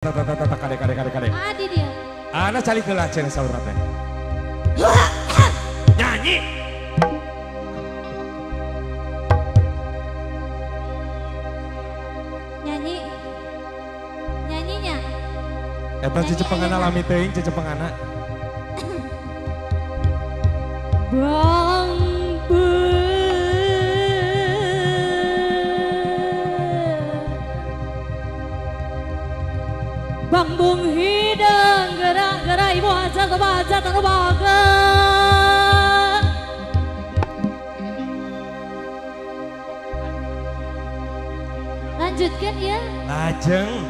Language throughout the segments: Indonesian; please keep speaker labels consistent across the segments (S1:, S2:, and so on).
S1: Kade.
S2: Adi dia.
S1: Ana cari ke lah cina saurat teh. Nyanyi.
S2: Nyanyinya.
S1: Eta cecepengana lami teuing cecepengana.
S2: Bang bung hidang gerak-gerak ibu aja kebaca tanah baga. Lanjutkan ya.
S1: Lajeng.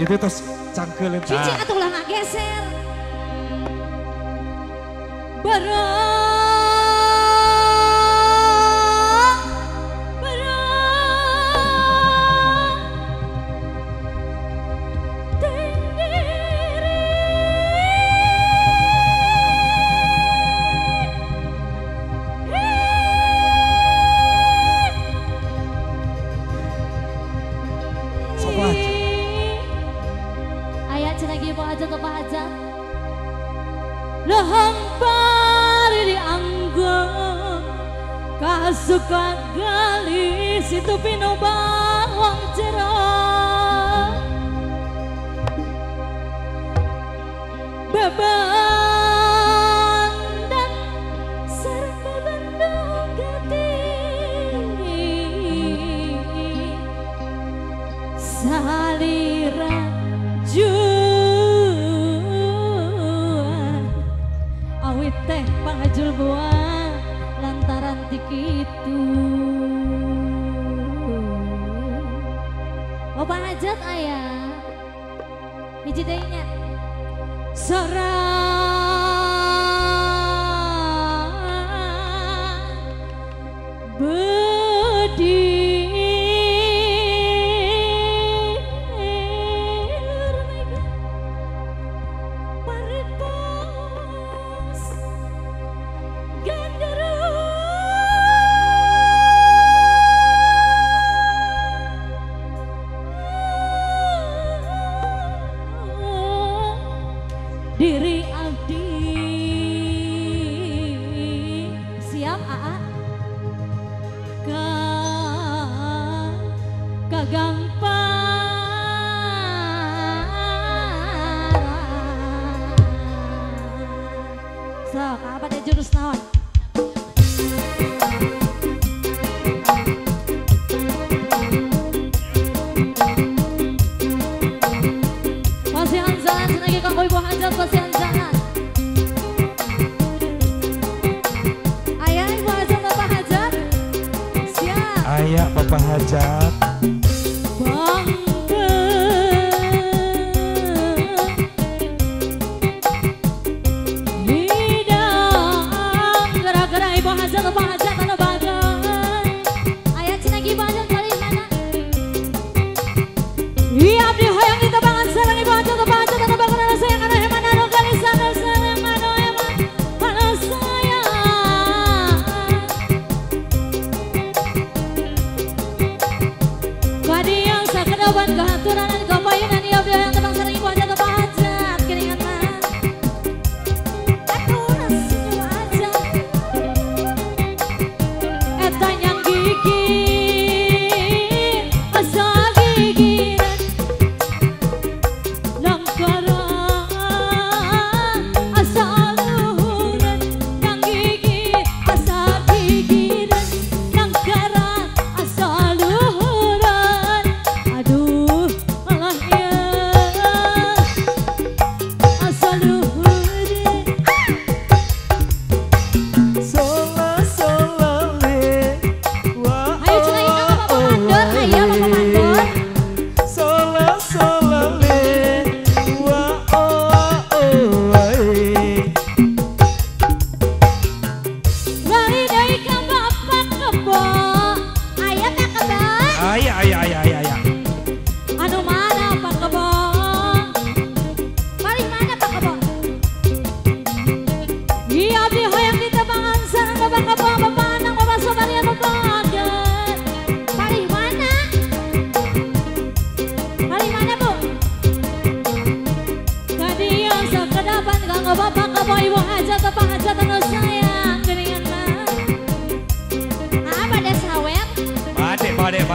S1: Itu terus cangkeulin.
S2: Cici atuh lah ngageser. Suka gali situ pino bawang cerah beban dan serba bandung gati salira juan awit teh pangajul buah lantaran tikitu Bapak hajat ayah hiji deunya sorang bedi diri abdi siap aa kagamparan sok apa teh jurus naon masih anzalan senagi kanggo ibu hajat masih anzalan ayah ibu hajat bapak hajat siap
S1: ayah bapak hajat
S2: bang hidang gerak-gerak ibu hajat bapak hajat anu bagan ayah cenagi ibu hajat kali mana iya abdi hoyong kita banget sareng ibu hajat bapak hajat anu bagan anu sayang anu heman anu kalisan anu sayang anu heman anu sayang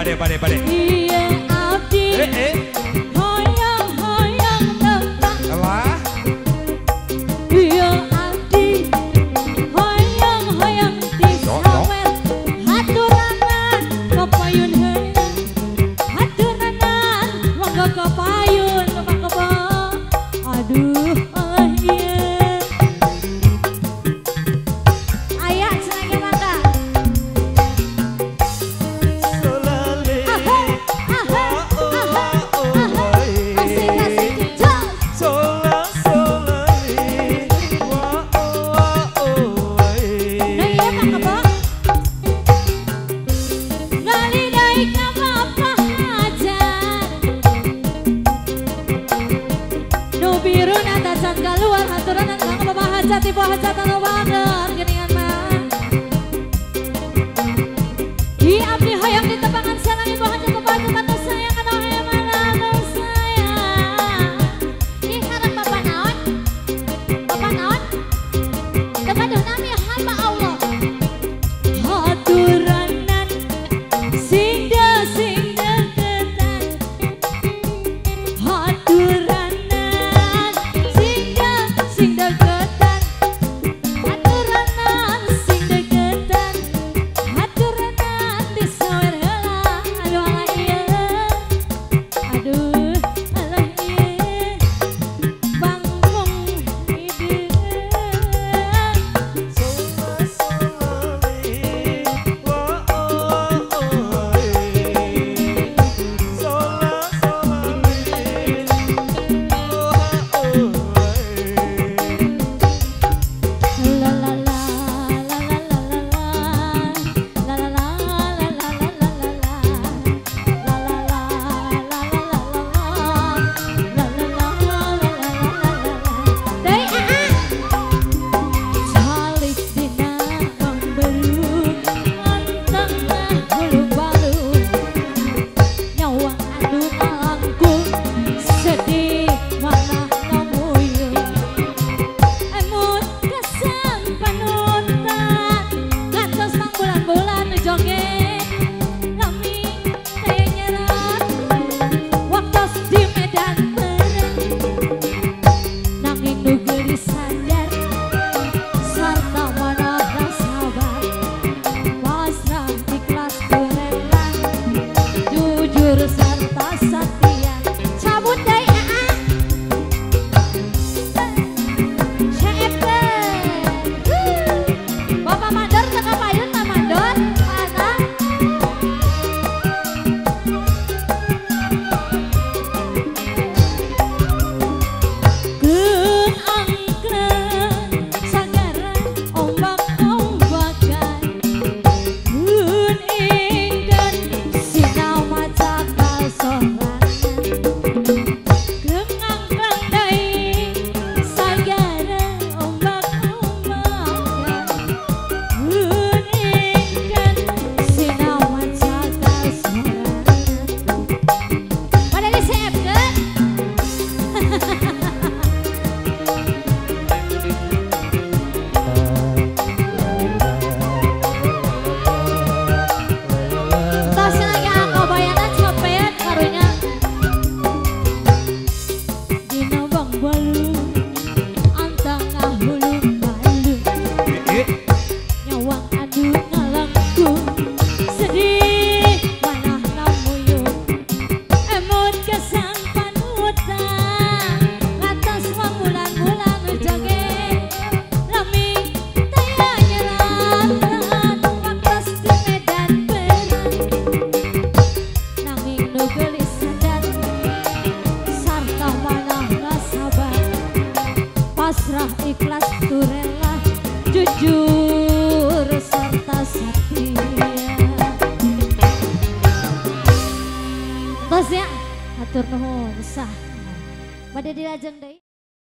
S1: bade.
S2: Iya abdi hoyong tembang.
S1: Alah,
S2: Iya abdi hoyong disawet. Haturanan kepayun heula. Haturanan monggo kepayun kebak-kebak. Aduh iya. Aya cenah mangga. Tipe hajatan lo banget geningan mah. Di abdi hoyong di tepangan sareng ibu hajat kebacut anu sayang anu heman anu sayang. Di harap bapak naon? Bapak naon? Kepaduh nami hamba Allah. Haturanan sing deketan. Haturanan sing deketan. Sedih